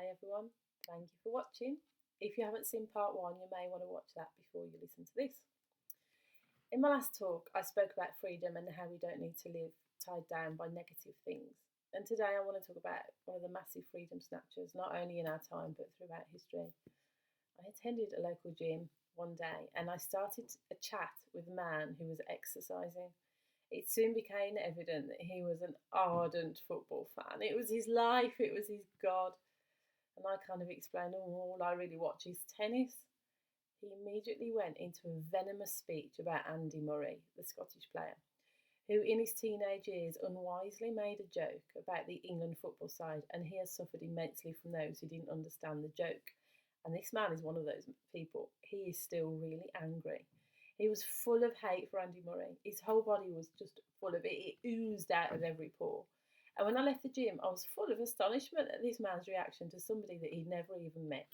Hi everyone, thank you for watching. If you haven't seen part one, you may want to watch that before you listen to this. In my last talk, I spoke about freedom and how we don't need to live tied down by negative things. And today I want to talk about one of the massive freedom snatchers, not only in our time but throughout history. I attended a local gym one day and I started a chat with a man who was exercising. It soon became evident that he was an ardent football fan. It was his life, it was his God. And I kind of explained, oh, all I really watch is tennis. He immediately went into a venomous speech about Andy Murray, the Scottish player, who in his teenage years unwisely made a joke about the England football side, and he has suffered immensely from those who didn't understand the joke. And this man is one of those people. He is still really angry. He was full of hate for Andy Murray. His whole body was just full of it. It oozed out of every pore. And when I left the gym, I was full of astonishment at this man's reaction to somebody that he'd never even met.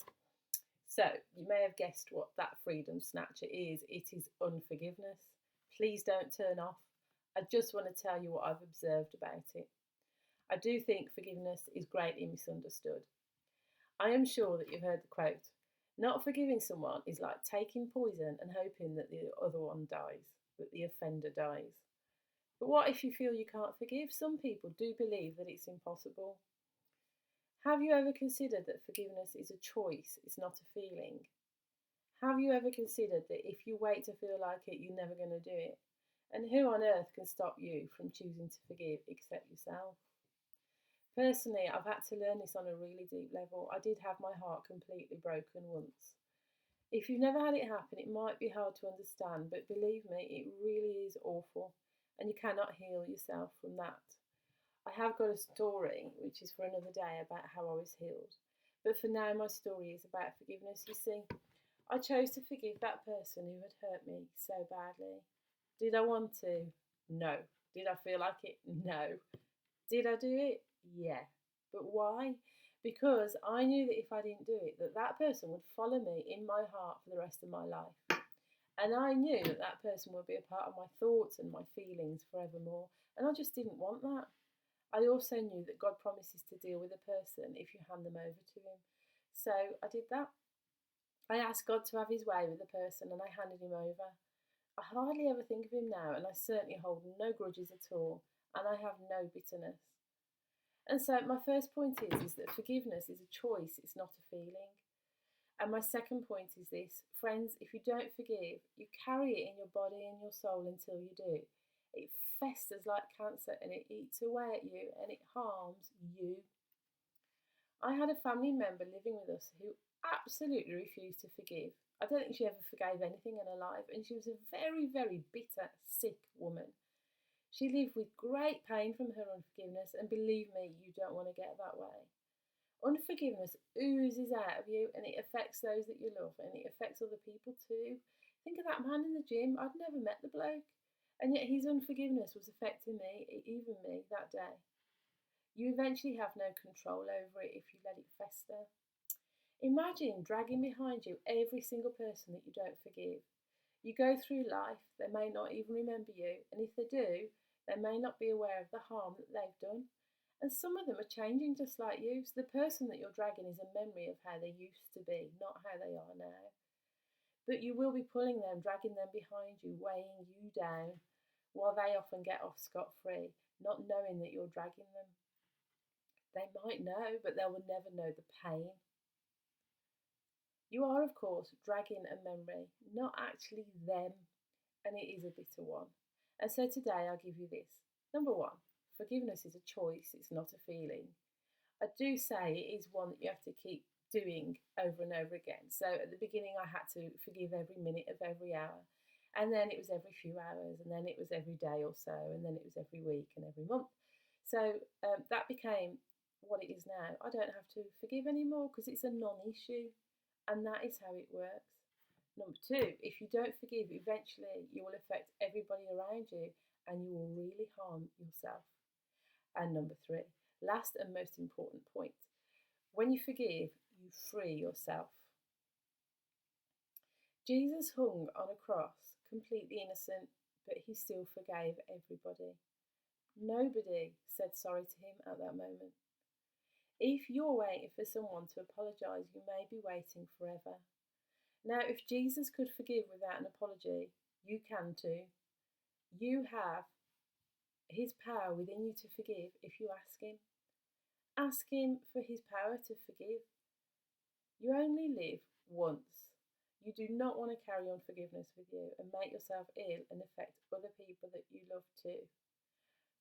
So, you may have guessed what that freedom snatcher is. It is unforgiveness. Please don't turn off. I just want to tell you what I've observed about it. I do think forgiveness is greatly misunderstood. I am sure that you've heard the quote, not forgiving someone is like taking poison and hoping that the other one dies, that the offender dies. But what if you feel you can't forgive? Some people do believe that it's impossible. Have you ever considered that forgiveness is a choice, it's not a feeling? Have you ever considered that if you wait to feel like it, you're never going to do it? And who on earth can stop you from choosing to forgive except yourself? Personally, I've had to learn this on a really deep level. I did have my heart completely broken once. If you've never had it happen, it might be hard to understand, but believe me, it really is awful, and you cannot heal yourself from that. I have got a story, which is for another day, about how I was healed. But for now, my story is about forgiveness. You see, I chose to forgive that person who had hurt me so badly. Did I want to? No. Did I feel like it? No. Did I do it? Yeah. But why? Because I knew that if I didn't do it, that person would follow me in my heart for the rest of my life. And I knew that person would be a part of my thoughts and my feelings forevermore. And I just didn't want that. I also knew that God promises to deal with a person if you hand them over to Him. So I did that. I asked God to have His way with the person and I handed him over. I hardly ever think of him now, and I certainly hold no grudges at all, and I have no bitterness. And so my first point is that forgiveness is a choice, it's not a feeling. And my second point is this, friends, if you don't forgive, you carry it in your body and your soul until you do. It festers like cancer and it eats away at you and it harms you. I had a family member living with us who absolutely refused to forgive. I don't think she ever forgave anything in her life, and she was a very, very bitter, sick woman. She lived with great pain from her unforgiveness, and believe me, you don't want to get that way. Unforgiveness oozes out of you and it affects those that you love and it affects other people too. Think of that man in the gym. I'd never met the bloke, and yet his unforgiveness was affecting me, even me, that day. You eventually have no control over it if you let it fester. Imagine dragging behind you every single person that you don't forgive. You go through life, they may not even remember you, and if they do, they may not be aware of the harm that they've done. And some of them are changing just like you, so the person that you're dragging is a memory of how they used to be, not how they are now. But you will be pulling them, dragging them behind you, weighing you down, while they often get off scot-free, not knowing that you're dragging them. They might know, but they will never know the pain. You are, of course, dragging a memory, not actually them, and it is a bitter one. And so today I'll give you this. Number one, forgiveness is a choice, it's not a feeling. I do say it is one that you have to keep doing over and over again. So at the beginning I had to forgive every minute of every hour, and then it was every few hours, and then it was every day or so, and then it was every week and every month. So that became what it is now. I don't have to forgive anymore because it's a non-issue. And that is how it works. Number two, if you don't forgive, eventually you will affect everybody around you and you will really harm yourself. And number three, last and most important point, when you forgive, you free yourself. Jesus hung on a cross, completely innocent, but he still forgave everybody. Nobody said sorry to him at that moment. If you're waiting for someone to apologise, you may be waiting forever. Now, if Jesus could forgive without an apology, you can too. You have his power within you to forgive if you ask him. Ask him for his power to forgive. You only live once. You do not want to carry unforgiveness with you and make yourself ill and affect other people that you love too.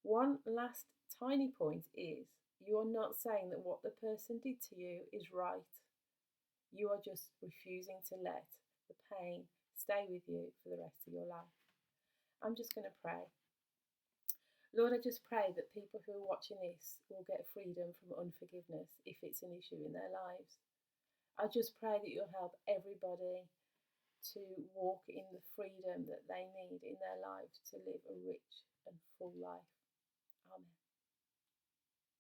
One last tiny point is you are not saying that what the person did to you is right. You are just refusing to let the pain stay with you for the rest of your life. I'm just going to pray. Lord, I just pray that people who are watching this will get freedom from unforgiveness if it's an issue in their lives. I just pray that you'll help everybody to walk in the freedom that they need in their lives to live a rich and full life. Amen.